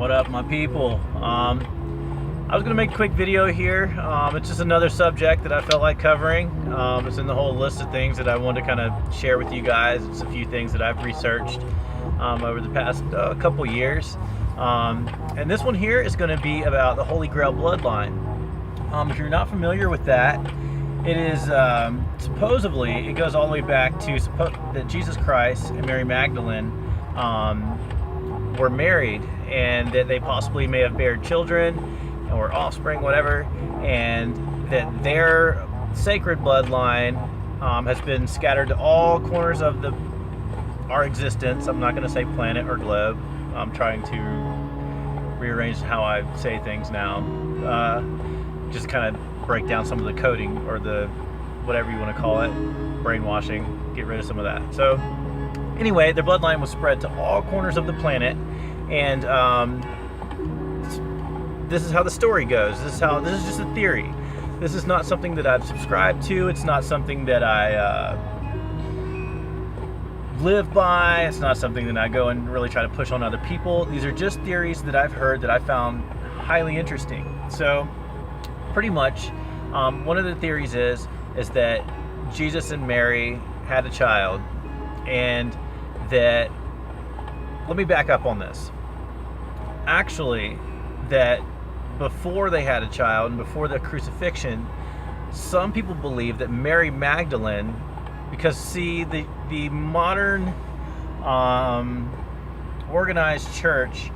What up, my people? I was gonna make a quick video here. It's just another subject that I felt like covering. It's in the whole list of things that I wanted to kind of share with you guys. It's a few things that I've researched over the past couple years. And this one here is gonna be about the Holy Grail bloodline. If you're not familiar with that, it is supposedly, it goes all the way back to that Jesus Christ and Mary Magdalene were married, and that they possibly may have bared children or offspring, whatever, and that their sacred bloodline has been scattered to all corners of our existence. I'm not going to say planet or globe. I'm trying to rearrange how I say things now. Just kind of break down some of the coding, or the whatever you want to call it, brainwashing, get rid of some of that. So anyway, their bloodline was spread to all corners of the planet, and this is how the story goes. This is just a theory. This is not something that I've subscribed to. It's not something that I live by. It's not something that I go and really try to push on other people. These are just theories that I've heard that I found highly interesting. So pretty much, one of the theories is that Jesus and Mary had a child, and that, let me back up on this. Actually, that before they had a child and before the crucifixion, some people believe that Mary Magdalene, because see, the modern organized church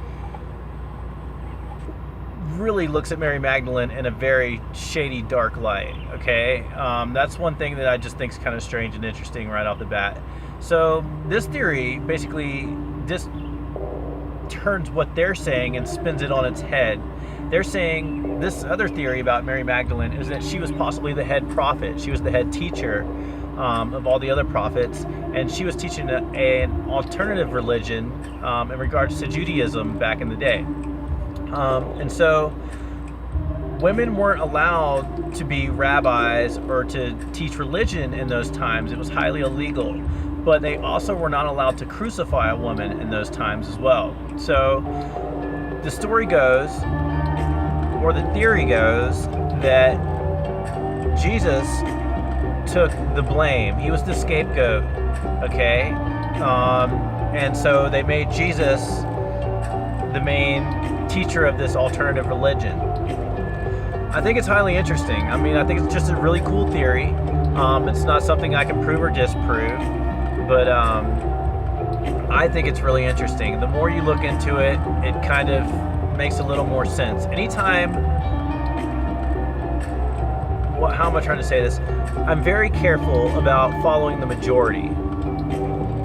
really looks at Mary Magdalene in a very shady, dark light, okay? That's one thing that I just think is kind of strange and interesting right off the bat. So this theory basically just turns what they're saying and spins it on its head. They're saying this other theory about Mary Magdalene is that she was possibly the head prophet. She was the head teacher of all the other prophets, and she was teaching an alternative religion in regards to Judaism back in the day. And so women weren't allowed to be rabbis or to teach religion in those times. It was highly illegal. But they also were not allowed to crucify a woman in those times as well. So the story goes, or the theory goes, that Jesus took the blame. He was the scapegoat, okay? And so they made Jesus the main teacher of this alternative religion. I think it's highly interesting. I mean, I think it's just a really cool theory. It's not something I can prove or disprove, but I think it's really interesting. The more you look into it, it kind of makes a little more sense. Anytime, how am I trying to say this? I'm very careful about following the majority.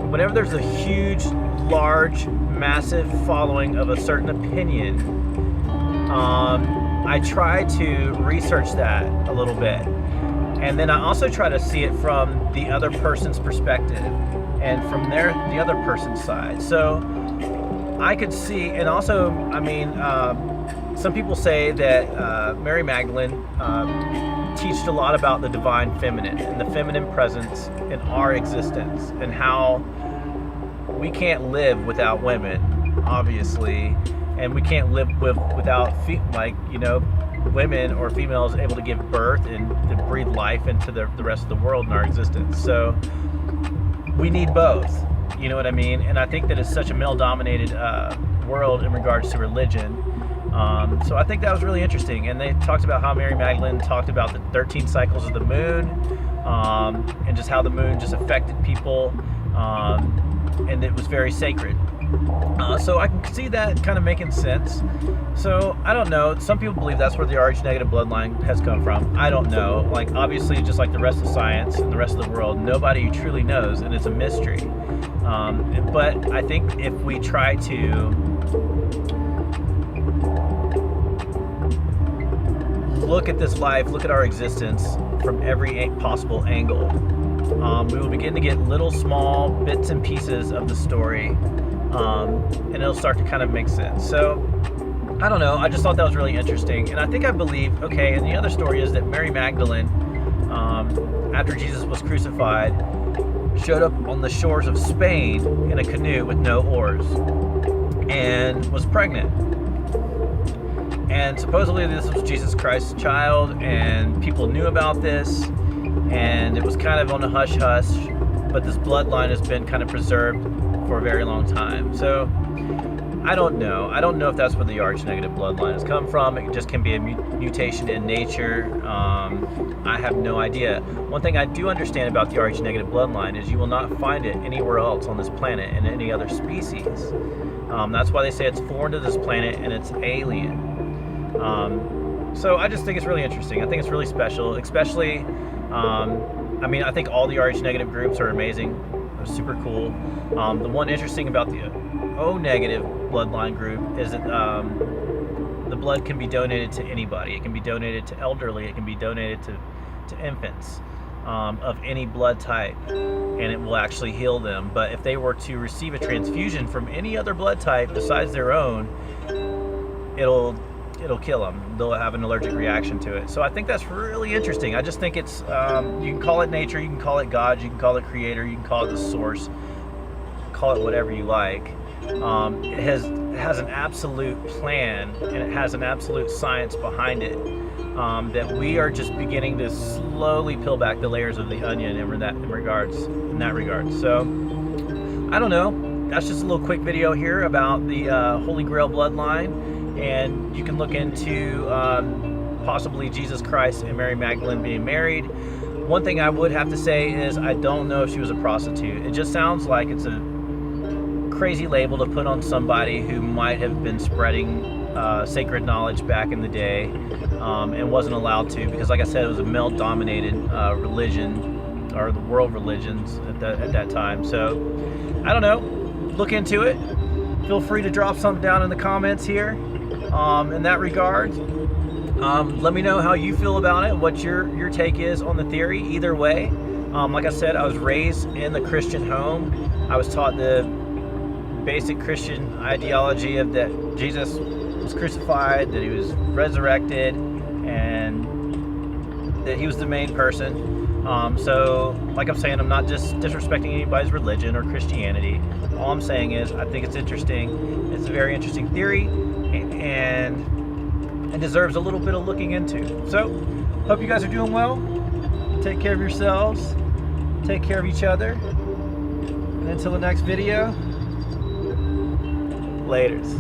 Whenever there's a huge, large, massive following of a certain opinion, I try to research that a little bit. And then I also try to see it from the other person's perspective and from the other person's side. So I could see, and also, I mean, some people say that Mary Magdalene taught a lot about the divine feminine and the feminine presence in our existence, and how we can't live without women, obviously, and we can't live without women or females able to give birth and to breathe life into the rest of the world in our existence. So we need both, you know what I mean? And I think that it's such a male-dominated world in regards to religion. So I think that was really interesting. And they talked about how Mary Magdalene talked about the 13 cycles of the moon, and just how the moon just affected people, and it was very sacred. So I can see that kind of making sense. So I don't know. Some people believe that's where the Rh negative bloodline has come from. I don't know. Like, obviously, just like the rest of science and the rest of the world, nobody truly knows, and it's a mystery. But I think if we try to look at this life, look at our existence from every possible angle, we will begin to get little small bits and pieces of the story. And it'll start to kind of make sense. So I don't know, I just thought that was really interesting. And I think I believe, okay, and the other story is that Mary Magdalene, after Jesus was crucified, showed up on the shores of Spain in a canoe with no oars and was pregnant. And supposedly this was Jesus Christ's child, and people knew about this, and it was kind of on a hush-hush, but this bloodline has been kind of preserved for a very long time. So I don't know. I don't know if that's where the Rh negative bloodline has come from. It just can be a mutation in nature. I have no idea. One thing I do understand about the Rh negative bloodline is you will not find it anywhere else on this planet in any other species. That's why they say it's foreign to this planet and it's alien. So I just think it's really interesting. I think it's really special, especially, I mean, I think all the Rh negative groups are amazing. They're super cool. The one interesting about the O negative bloodline group is that the blood can be donated to anybody. It can be donated to elderly. It can be donated to infants of any blood type, and it will actually heal them. But if they were to receive a transfusion from any other blood type besides their own, it'll kill them. They'll have an allergic reaction to it. So I think that's really interesting. I just think it's, you can call it nature, you can call it God, you can call it creator, you can call it the source, call it whatever you like. It has an absolute plan, and it has an absolute science behind it, that we are just beginning to slowly peel back the layers of the onion in that regard. So I don't know. That's just a little quick video here about the Holy Grail bloodline, and you can look into possibly Jesus Christ and Mary Magdalene being married. One thing I would have to say is I don't know if she was a prostitute. It just sounds like it's a crazy label to put on somebody who might have been spreading sacred knowledge back in the day, and wasn't allowed to, because like I said, it was a male-dominated religion, or the world religions at that time. So I don't know. Look into it. Feel free to drop something down in the comments here in that regard. Let me know how you feel about it, what your take is on the theory. Either way, like I said, I was raised in the Christian home. I was taught the basic Christian ideology of that Jesus was crucified, that he was resurrected, and that he was the main person. So like I'm saying, I'm not just disrespecting anybody's religion or Christianity. All I'm saying is I think it's interesting. It's a very interesting theory, and it deserves a little bit of looking into. So hope you guys are doing well. Take care of yourselves. Take care of each other. And until the next video, laters.